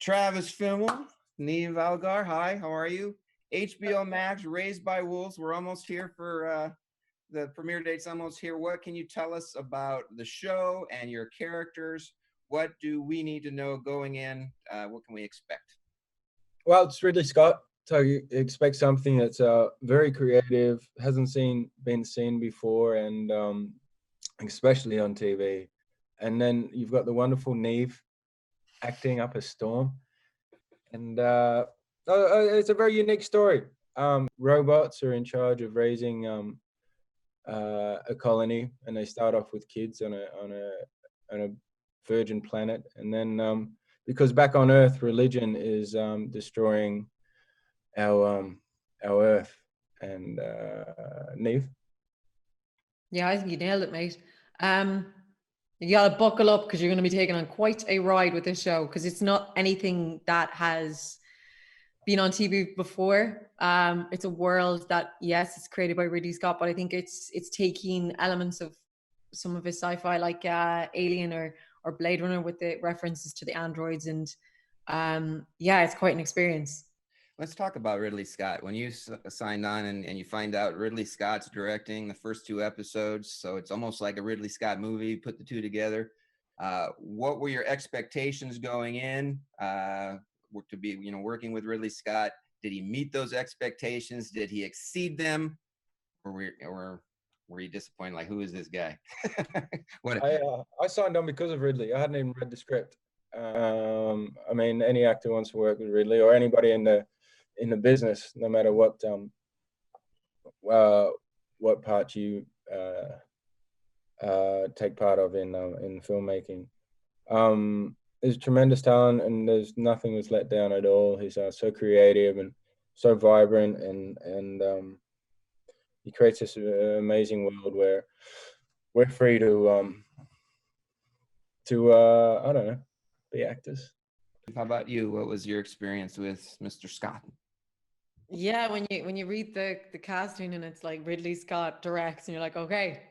Travis Fimmel, Niamh Algar, hi, how are you? HBO Max, Raised by Wolves. We're almost here for the premiere date's almost here. What can you tell us about the show and your characters? What do we need to know going in? What can we expect? Well, it's Ridley Scott, so you expect something that's very creative, hasn't been seen before, and especially on TV. And then you've got the wonderful Niamh acting up a storm, and it's a very unique story. Robots are in charge of raising a colony, and they start off with kids on a virgin planet, and then because back on Earth, religion is destroying our Earth. And Niamh? Yeah, I think you nailed it, mate. You gotta buckle up because you're going to be taken on quite a ride with this show, because it's not anything that has been on TV before. It's a world that, yes, it's created by Ridley Scott, but I think it's taking elements of some of his sci-fi, like Alien or Blade Runner, with the references to the androids, and yeah, it's quite an experience. Let's talk about Ridley Scott. When you signed on and you find out Ridley Scott's directing the first 2 episodes, so it's almost like a Ridley Scott movie, put the two together. What were your expectations going in to be, working with Ridley Scott? Did he meet those expectations? Did he exceed them? Or were you disappointed? Like, who is this guy? I signed on because of Ridley. I hadn't even read the script. I mean, any actor wants to work with Ridley, or anybody in the business, no matter what part you take part of in filmmaking. There's tremendous talent, and there's nothing was let down at all. He's so creative and so vibrant, and he creates this amazing world where we're free to I don't know, be actors. How about you? What was your experience with Mr. Scott? Yeah, when you read the casting and it's like Ridley Scott directs, and you're like, okay,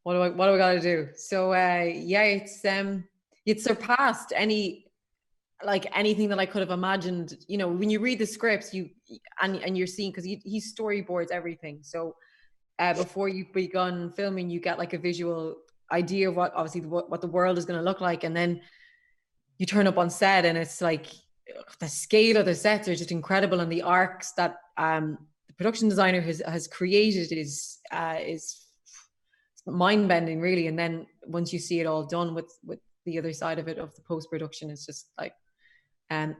what do I got to do? So yeah, it's surpassed anything that I could have imagined. When you read the scripts, and you're seeing, because he storyboards everything. So before you begun filming, you get like a visual idea of what the world is going to look like, and then you turn up on set, and it's like the scale of the sets are just incredible, and the arcs that the production designer has created is mind-bending, really. And then once you see it all done with the other side of it, of the post-production, it's just like,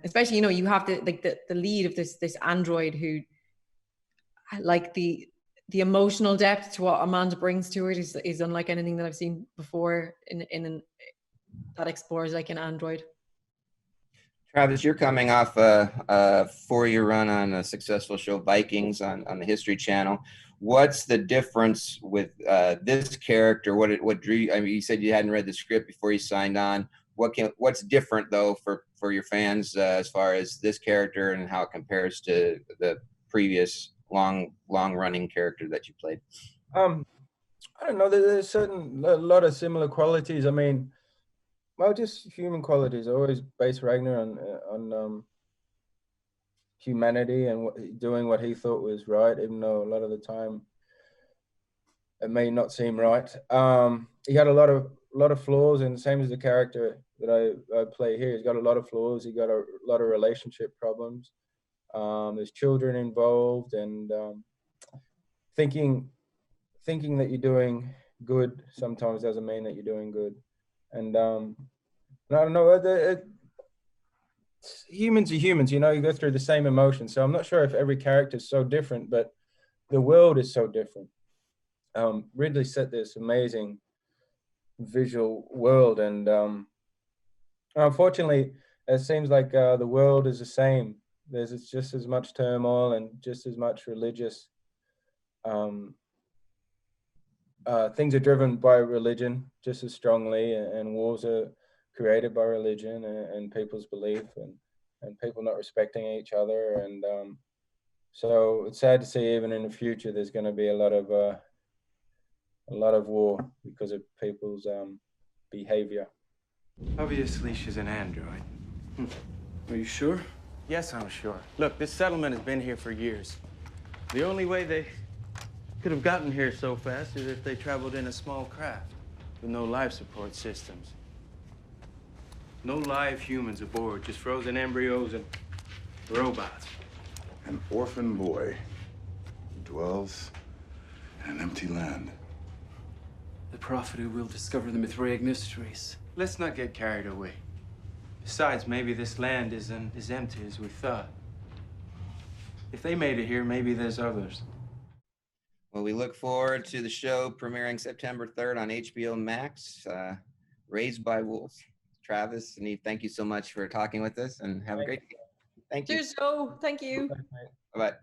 especially you have the lead of this android, who, like, the emotional depth to what Amanda brings to it is unlike anything that I've seen before in that explores like an android. Travis, you're coming off a 4-year run on a successful show, Vikings, on the History Channel. What's the difference with this character? What drew you? I mean, you said you hadn't read the script before you signed on. What's different though for your fans as far as this character and how it compares to the previous long running character that you played? I don't know. There's a lot of similar qualities. I mean, well, just human qualities. I always base Ragnar on humanity and doing what he thought was right, even though a lot of the time it may not seem right. He had a lot of flaws, and same as the character that I play here. He's got a lot of flaws. He got a lot of relationship problems. There's children involved, and thinking that you're doing good sometimes doesn't mean that you're doing good. And I don't know. Humans are humans, you go through the same emotions. So I'm not sure if every character is so different, but the world is so different. Ridley set this amazing visual world, and unfortunately, it seems like the world is the same. There's just as much turmoil and just as much religious. Things are driven by religion just as strongly, and wars are created by religion and people's belief and people not respecting each other. And so it's sad to see even in the future there's going to be a lot of war because of people's behavior. Obviously she's an android. Are you sure? Yes, I'm sure. Look, this settlement has been here for years. The only way they could have gotten here so fast is if they traveled in a small craft with no life support systems. No live humans aboard, just frozen embryos and robots. An orphan boy who dwells in an empty land. The prophet who will discover the Mithraic mysteries. Let's not get carried away. Besides, maybe this land isn't as empty as we thought. If they made it here, maybe there's others. Well, we look forward to the show premiering September 3rd on HBO Max, Raised by Wolves. Travis, Niamh, thank you so much for talking with us, and have a great day. Thank you. Cheers, Joe. Thank you. Bye-bye.